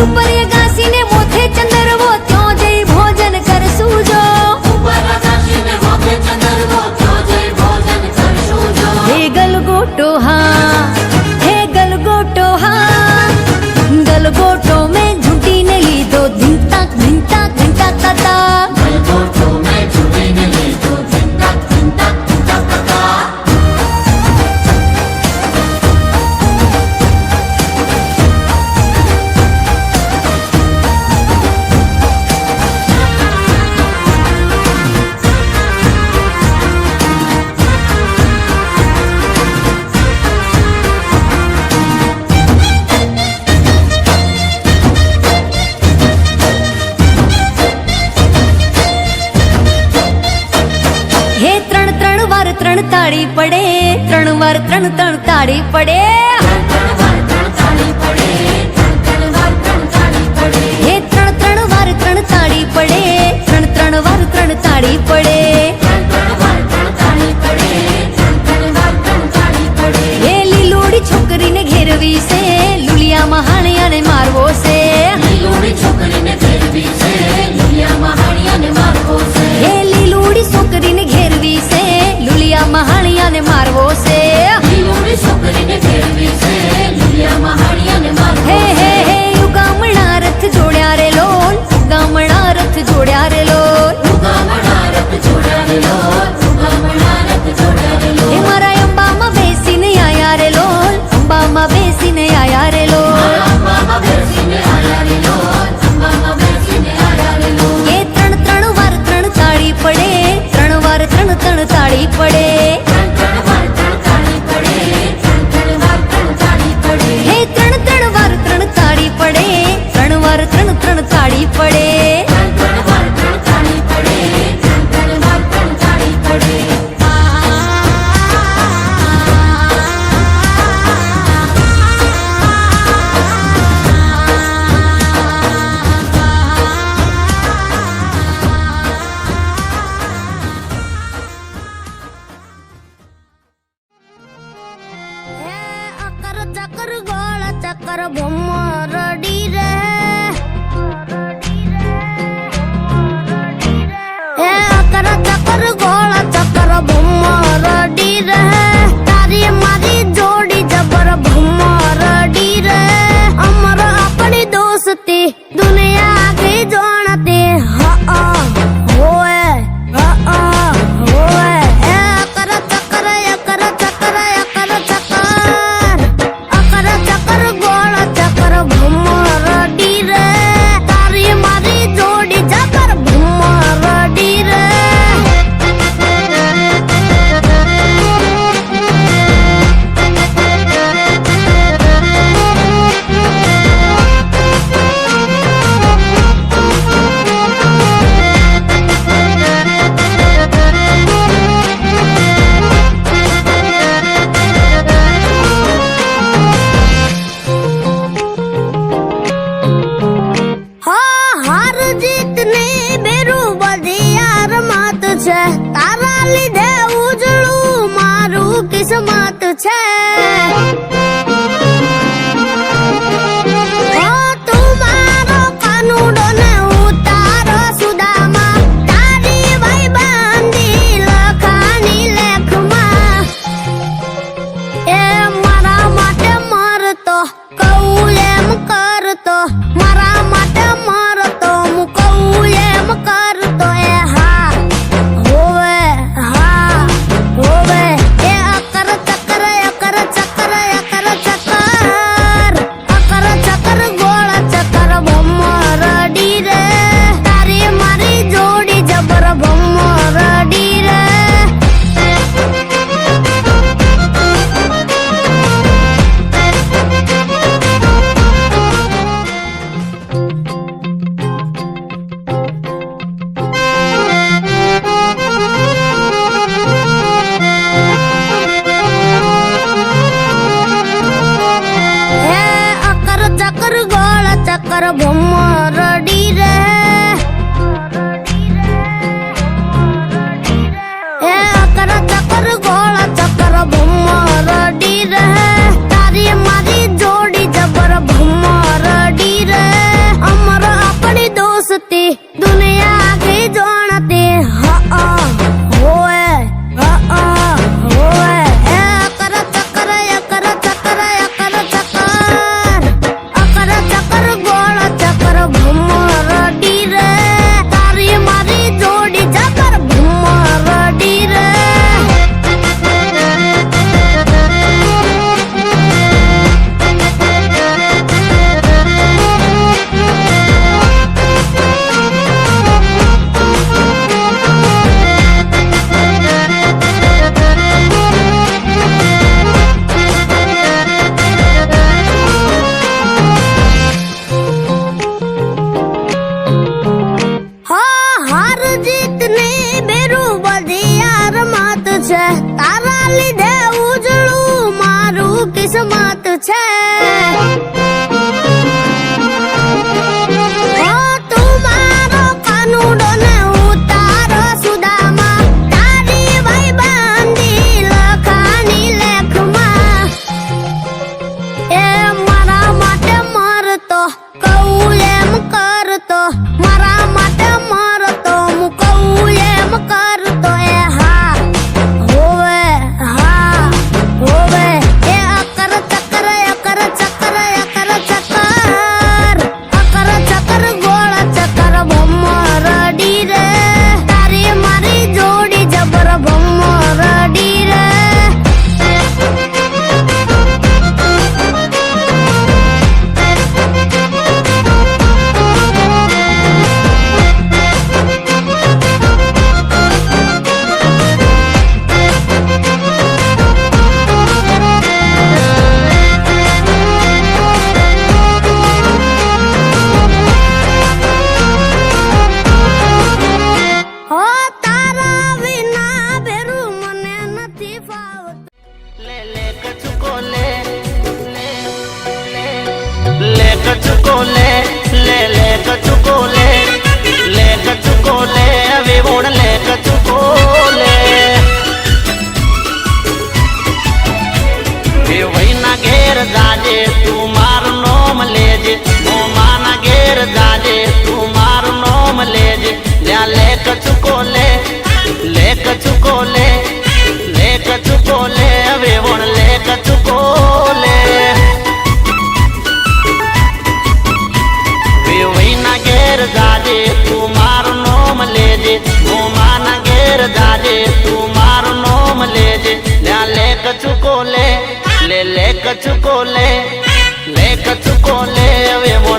ઉપર એ ઘાસીને મોથે ચંદરવો ત્યો જઈ ભોજન કરશું જો હે ગલગોટો હા હે ગલગોટો હા ગલગોટો મેં ઝૂંટીને લીધો ધીંતા ધીંતા ધીંતા તાતા ત્રણ તાળી પડે ત્રણ વાર ત્રણ તાળી પડે હે ત્રણ વાર ત્રણ તાળી પડે ત્રણ વાર ત્રણ તાળી પડે હે લીલોડી છોકરીને ઘેરવી છે લુલિયા મહાણિયાને મારવો છે હે લીલોડી છોકરીને ઘેરવી છે લુલિયા મહાણિયાને મારવો છે હે હે હે ઉગામણા રથ જોડ્યા રે લોલ ઉગામણા રથ જોડ્યા રે લોલ હે મારા અંબામાં બેસીને આયા રે લોલ અંબામાં બેસીને આયા રે લોલ એ ત્રણ વાર ત્રણ તાળી પડે ત્રણ વાર ત્રણ તાળી પડે હે ત્રણ વાર ત્રણ તાળી પડે ત્રણ વાર ત્રણ તાળી પડે चक्कर गोला चक्कर भम्मा रडी रे हे अकर चक्कर गोला चक्कर भम्मा रडी रे तारी मारी जोड़ी जबर भम्मा रडी रे अमर अपनी दोस्ती दुनिया की जानती हा होए होए अकर चक्कर अकर चक्कर अकर चक्कर गोला चक्कर भम्मा रडी रे तारी मारी जोड़ी जबर भम्मा रडी रे तारा लीधे उजळू मारू किस्मत छे तुम्हारो कानूडो ने उतारो सुदामा तारी भाई बांधी लखानी लेखमा ए मारा माटे मारतो कहूं एम करतो मारा माटे मारतो मु कहूं एम करतो ए हा चक्कर भम्मा रडी रे अकर चक्कर गोला चक्कर भम्मा रडी रे तारी मारी जोड़ी जबर भम्मा रडी रे છે ઓ તું મારો કાનુડો ને ઉતારો સુદામાં તારી ભાઈબંધી લખાની લેખમાં એ મારા માટે મરતો કહું એમ કરતો મારા માટે મરતો હું કહું એમ કરતો એ હા હોવે એ અકર ચક્કર ગોળ ચક્કર બમ્મો રડી રે તારી મારી જોડી જબર બમ્મો રડી રે હો તારા વિના ભેરું મને નથી ફાવતું ले कचुको ले कचुको ले कचुको ले कचुको ले अभी बोल ले कचुको ले वही ना घेर जाजे तू मार नोम लेजे मोमाना घेर जाजे तू मार नोम लेजे ले कचुको ले कचुको ले कचुको ले अभी बोल ले कचुको ले वही ना घेर जाजे तू मार नोम लेजे मोमाना घेर जाजे तू मार नोम लेजे ले कचुको ले कचुको ले कचुको ले अभी बोल